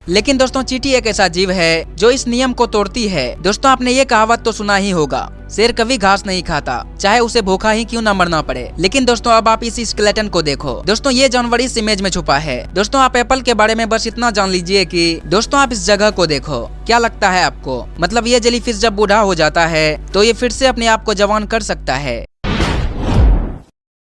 लेकिन दोस्तों चींटी एक ऐसा जीव है जो इस नियम को तोड़ती है। दोस्तों आपने ये कहावत तो सुना ही होगा, शेर कभी घास नहीं खाता, चाहे उसे भूखा ही क्यों न मरना पड़े। लेकिन दोस्तों अब आप इस स्केलेटन को देखो। दोस्तों ये जानवर इस इमेज में छुपा है। दोस्तों आप एप्पल के बारे में बस इतना जान लीजिए कि दोस्तों आप इस जगह को देखो। क्या लगता है आपको, मतलब ये जेलीफिश जब बूढ़ा हो जाता है तो ये फिर से अपने आप को जवान कर सकता है।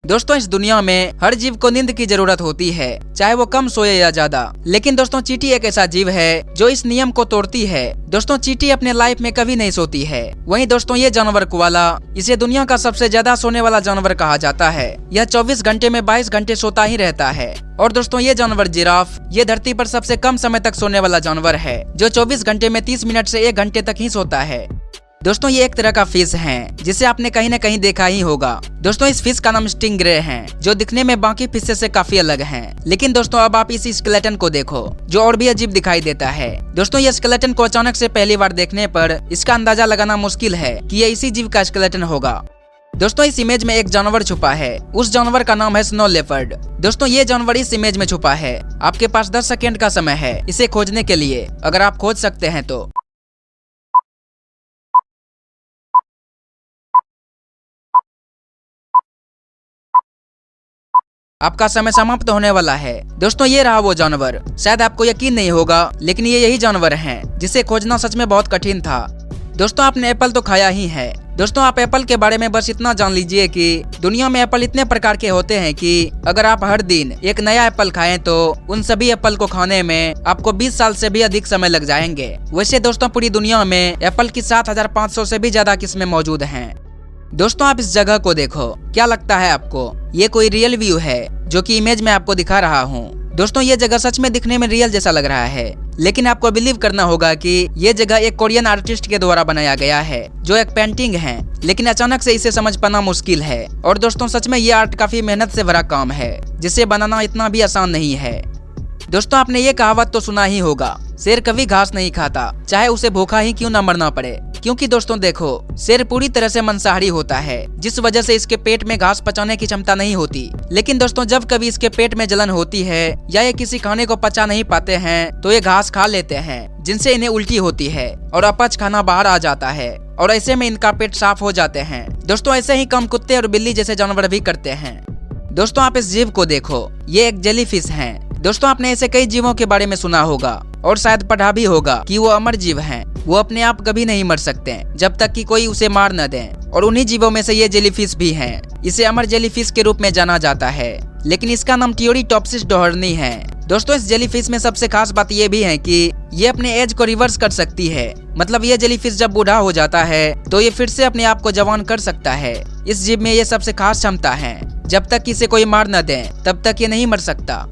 दोस्तों इस दुनिया में हर जीव को नींद की जरूरत होती है, चाहे वो कम सोए या ज्यादा। लेकिन दोस्तों चींटी एक ऐसा जीव है जो इस नियम को तोड़ती है। दोस्तों चींटी अपने लाइफ में कभी नहीं सोती है। वहीं दोस्तों ये जानवर कोआला, इसे दुनिया का सबसे ज्यादा सोने वाला जानवर कहा जाता है। यह 24 घंटे में 22 घंटे सोता ही रहता है। और दोस्तों ये जानवर जिराफ, ये धरती पर सबसे कम समय तक सोने वाला जानवर है, जो 24 घंटे में 30 मिनट से 1 घंटे तक ही सोता है। दोस्तों ये एक तरह का फिश है जिसे आपने कहीं न कहीं देखा ही होगा। दोस्तों इस फिश का नाम स्टिंगरे है, जो दिखने में बाकी फिश से काफी अलग हैं। लेकिन दोस्तों अब आप इस स्केलेटन को देखो, जो और भी अजीब दिखाई देता है। दोस्तों ये स्केलेटन को अचानक से पहली बार देखने पर इसका अंदाजा लगाना मुश्किल है कि ये इसी जीव का स्केलेटन होगा। दोस्तों इस इमेज में एक जानवर छुपा है, उस जानवर का नाम है स्नो लेपर्ड। दोस्तों ये जानवर इस इमेज में छुपा है। आपके पास 10 सेकेंड का समय है इसे खोजने के लिए, अगर आप खोज सकते हैं तो। आपका समय समाप्त होने वाला है। दोस्तों ये रहा वो जानवर। शायद आपको यकीन नहीं होगा, लेकिन ये यही जानवर हैं जिसे खोजना सच में बहुत कठिन था। दोस्तों आपने एप्पल तो खाया ही है। दोस्तों आप एप्पल के बारे में बस इतना जान लीजिए कि दुनिया में एप्पल इतने प्रकार के होते हैं कि अगर आप हर दिन एक नया एप्पल खाएं तो उन सभी एप्पल को खाने में आपको 20 साल से भी अधिक समय लग जाएंगे। वैसे दोस्तों पूरी दुनिया में एप्पल की 7500 से भी ज्यादा किस्में मौजूद हैं। दोस्तों आप इस जगह को देखो। क्या लगता है आपको, ये कोई रियल व्यू है जो कि इमेज में आपको दिखा रहा हूँ। दोस्तों ये जगह सच में दिखने में रियल जैसा लग रहा है, लेकिन आपको बिलीव करना होगा कि ये जगह एक कोरियन आर्टिस्ट के द्वारा बनाया गया है, जो एक पेंटिंग है। लेकिन अचानक से इसे समझ पाना मुश्किल है। और दोस्तों सच में ये आर्ट काफी मेहनत से भरा काम है, जिसे बनाना इतना भी आसान नहीं है। दोस्तों आपने ये कहावत तो सुना ही होगा, शेर कभी घास नहीं खाता, चाहे उसे भूखा ही क्यों न मरना पड़े। क्योंकि दोस्तों देखो, शेर पूरी तरह से मांसाहारी होता है, जिस वजह से इसके पेट में घास पचाने की क्षमता नहीं होती। लेकिन दोस्तों जब कभी इसके पेट में जलन होती है या ये किसी खाने को पचा नहीं पाते हैं तो ये घास खा लेते हैं, जिनसे इन्हें उल्टी होती है और अपच खाना बाहर आ जाता है, और ऐसे में इनका पेट साफ हो जाते हैं। दोस्तों ऐसे ही कम कुत्ते और बिल्ली जैसे जानवर भी करते हैं। दोस्तों आप इस जीव को देखो, ये एक जेलीफिश है। दोस्तों आपने ऐसे कई जीवों के बारे में सुना होगा और शायद पढ़ा भी होगा कि वो अमर जीव हैं। वो अपने आप कभी नहीं मर सकते जब तक कि कोई उसे मार न दे, और उन्हीं जीवों में से ये जेलीफिश भी हैं। इसे अमर जेलीफिश के रूप में जाना जाता है, लेकिन इसका नाम टियोरीटॉप्सिस डोहर्नी है। दोस्तों इस जेलीफिश में सबसे खास बात ये भी है कि ये अपने एज को रिवर्स कर सकती है। मतलब ये जेलीफिश जब बूढ़ा हो जाता है तो ये फिर से अपने आप को जवान कर सकता है। इस जीव में ये सबसे खास क्षमता है। जब तक इसे कोई मार न दे तब तक ये नहीं मर सकता।